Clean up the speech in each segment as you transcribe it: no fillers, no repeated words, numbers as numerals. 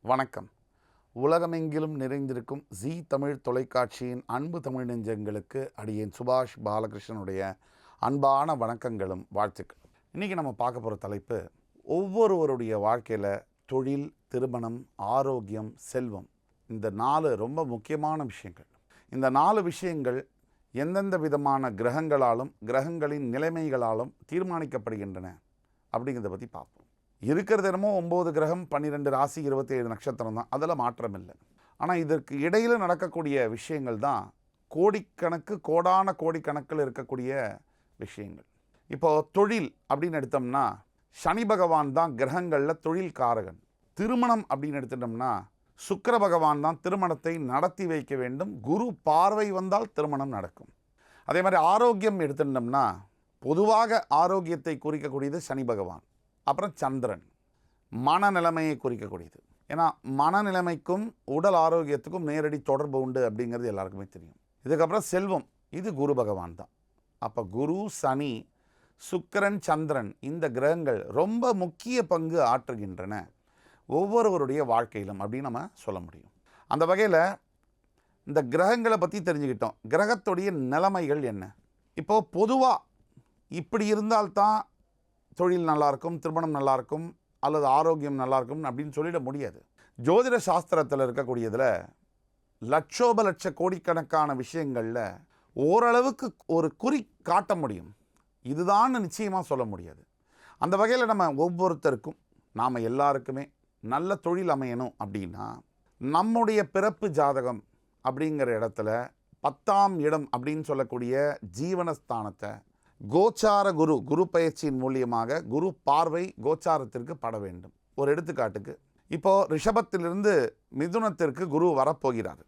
வணக்கம். உலகமெங்கிலும் நிறைந்திருக்கும் ஜீ தமிழ் தொலைக்காட்சியின் அன்பு தமிழ் நெஞ்சங்களுக்கு அடியேன் சுபாஷ் பாலகிருஷ்ணனுடைய அன்பான வணக்கங்களும் வாழ்த்துக்களும். இன்றைக்கி நம்ம பார்க்க போகிற தலைப்பு, ஒவ்வொருவருடைய வாழ்க்கையில் தொழில், திருமணம், ஆரோக்கியம், செல்வம், இந்த 4 ரொம்ப முக்கியமான விஷயங்கள். இந்த 4 விஷயங்கள் எந்தெந்த விதமான கிரகங்களாலும் கிரகங்களின் நிலைமைகளாலும் தீர்மானிக்கப்படுகின்றன அப்படிங்கிறத பற்றி பார்ப்போம். இருக்கிறது என்னமோ 9 கிரகம், 12 ராசி, 27 நட்சத்திரம் தான், அதில் மாற்றம் இல்லை. ஆனால் இதற்கு இடையில் நடக்கக்கூடிய விஷயங்கள் தான் கோடான கோடிக்கணக்கில் இருக்கக்கூடிய விஷயங்கள். இப்போது தொழில் அப்படின்னு எடுத்தோம்னா சனி பகவான் தான் கிரகங்களில் தொழில் காரகன். திருமணம் அப்படின்னு எடுத்துட்டோம்னா சுக்கிர பகவான் தான் திருமணத்தை நடத்தி வைக்க வேண்டும். குரு பார்வை வந்தால் திருமணம் நடக்கும். அதே மாதிரி ஆரோக்கியம் எடுத்துட்டோம்னா பொதுவாக ஆரோக்கியத்தை குறிக்கக்கூடியது சனி பகவான். அப்புறம் சந்திரன் மனநிலைமையை குறிக்கக்கூடியது. ஏன்னா மனநிலைமைக்கும் உடல் ஆரோக்கியத்துக்கும் நேரடி தொடர்பு உண்டு அப்படிங்கிறது எல்லாருக்குமே தெரியும். இதுக்கப்புறம் செல்வம், இது குரு பகவான் தான். அப்போ குரு, சனி, சுக்கிரன், சந்திரன் இந்த கிரகங்கள் ரொம்ப முக்கிய பங்கு ஆற்றுகின்றன ஒவ்வொருவருடைய வாழ்க்கையிலும் அப்படின்னு நம்ம சொல்ல முடியும். அந்த வகையில் இந்த கிரகங்களை பற்றி தெரிஞ்சுக்கிட்டோம். கிரகத்துடைய நிலைமைகள் என்ன? இப்போது பொதுவாக இப்படி இருந்தால்தான் தொழில் நல்லாயிருக்கும், திருமணம் நல்லாயிருக்கும், அல்லது ஆரோக்கியம் நல்லாயிருக்கும் அப்படின்னு சொல்லிட முடியாது. ஜோதிட சாஸ்திரத்தில் இருக்கக்கூடியதில் லட்ச கோடிக்கணக்கான விஷயங்களில் ஓரளவுக்கு ஒரு குறி காட்ட முடியும். இதுதான் நிச்சயமாக சொல்ல முடியாது. அந்த வகையில் நம்ம ஒவ்வொருத்தருக்கும், நாம் எல்லாருக்குமே நல்ல தொழில் அமையணும் அப்படின்னா நம்முடைய பிறப்பு ஜாதகம் அப்படிங்கிற இடத்துல 10ஆம் இடம் அப்படின்னு சொல்லக்கூடிய ஜீவனஸ்தானத்தை கோச்சார குரு பயிற்சியின் மூலியமாக குரு பார்வை கோச்சாரத்திற்கு பட வேண்டும். ஒரு எடுத்துக்காட்டுக்கு, இப்போது ரிஷபத்திலிருந்து மிதுனத்திற்கு குரு வரப்போகிறார்.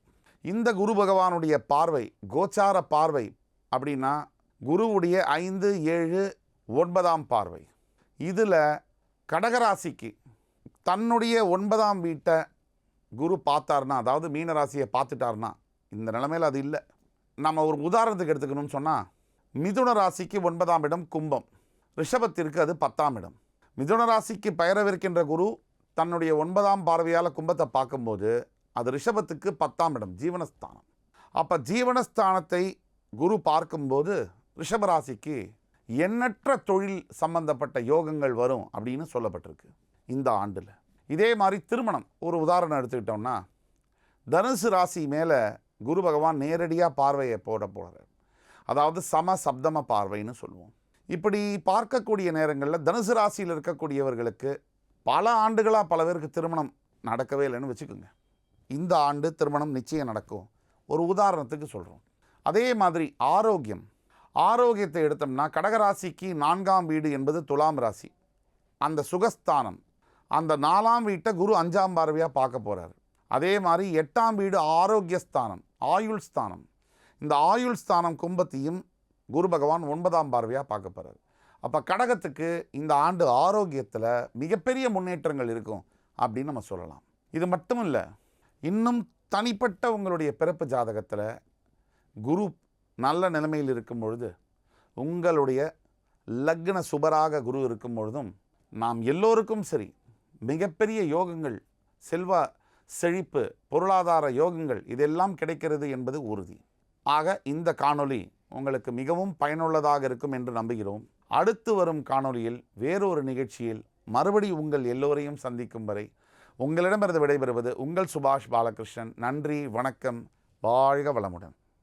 இந்த குரு பகவானுடைய பார்வை கோச்சார பார்வை அப்படின்னா குருவுடைய 5, 7, 9ஆம் பார்வை. இதில் கடகராசிக்கு தன்னுடைய 9ஆம் வீட்டை குரு பார்த்தார்னா, அதாவது மீனராசியை பார்த்துட்டார்னா, இந்த நிலைமையில் அது இல்லை. நம்ம ஒரு உதாரணத்துக்கு எடுத்துக்கணும்னு சொன்னால், மிதுன ராசிக்கு 9ஆம் இடம் கும்பம், ரிஷபத்திற்கு அது 10ஆம் இடம். மிதுன ராசிக்கு பெயரவிருக்கின்ற குரு தன்னுடைய 9ஆம் பார்வையால் கும்பத்தை பார்க்கும்போது அது ரிஷபத்துக்கு 10ஆம் இடம், ஜீவனஸ்தானம். அப்போ ஜீவனஸ்தானத்தை குரு பார்க்கும்போது ரிஷபராசிக்கு எண்ணற்ற தொழில் சம்பந்தப்பட்ட யோகங்கள் வரும் அப்படின்னு சொல்லப்பட்டிருக்கு இந்த ஆண்டில். இதே மாதிரி திருமணம் ஒரு உதாரணம் எடுத்துக்கிட்டோம்னா, தனுசு ராசி மேலே குரு பகவான் நேரடியாக பார்வையை போட போகிறார். அதாவது சப்தம பார்வைன்னு சொல்லுவோம். இப்படி பார்க்கக்கூடிய நேரங்களில் தனுசு ராசியில் இருக்கக்கூடியவர்களுக்கு பல ஆண்டுகளாக பல பேருக்கு திருமணம் நடக்கவே இல்லைன்னு வச்சுக்கோங்க. இந்த ஆண்டு திருமணம் நிச்சயம் நடக்கும். ஒரு உதாரணத்துக்கு சொல்கிறோம். அதே மாதிரி ஆரோக்கியத்தை எடுத்தோம்னா கடகராசிக்கு 4ஆம் வீடு என்பது துலாம் ராசி, அந்த சுகஸ்தானம். அந்த 4ஆம் வீட்டை குரு 5ஆம் பார்வையாக பார்க்க போகிறார். அதே மாதிரி 8ஆம் வீடு ஆரோக்கியஸ்தானம், ஆயுள் ஸ்தானம். இந்த ஆயுள் ஸ்தானம் கும்பத்தையும் குரு பகவான் 9ஆம் பார்வையாக பார்க்க போகிறார். அப்போ கடகத்துக்கு இந்த ஆண்டு ஆரோக்கியத்தில் மிகப்பெரிய முன்னேற்றங்கள் இருக்கும் அப்படின்னு நம்ம சொல்லலாம். இது மட்டும் இல்லை, இன்னும் தனிப்பட்ட உங்களுடைய பிறப்பு ஜாதகத்தில் குரு நல்ல நிலைமையில் இருக்கும் பொழுது, உங்களுடைய லக்ன சுபராக குரு இருக்கும் பொழுதும் நாம் எல்லோருக்கும் சரி மிகப்பெரிய யோகங்கள், செல்வ செழிப்பு, பொருளாதார யோகங்கள் இதெல்லாம் கிடைக்கிறது என்பது உறுதி. ஆக இந்த காணொளி உங்களுக்கு மிகவும் பயனுள்ளதாக இருக்கும் என்று நம்புகிறோம். அடுத்து வரும் காணொளியில் வேறொரு நிகழ்ச்சியில் மறுபடி உங்கள் எல்லோரையும் சந்திக்கும் வரை உங்களிடமிருந்து விடைபெறுவது உங்கள் சுபாஷ் பாலகிருஷ்ணன். நன்றி, வணக்கம், வாழ்க வளமுடன்.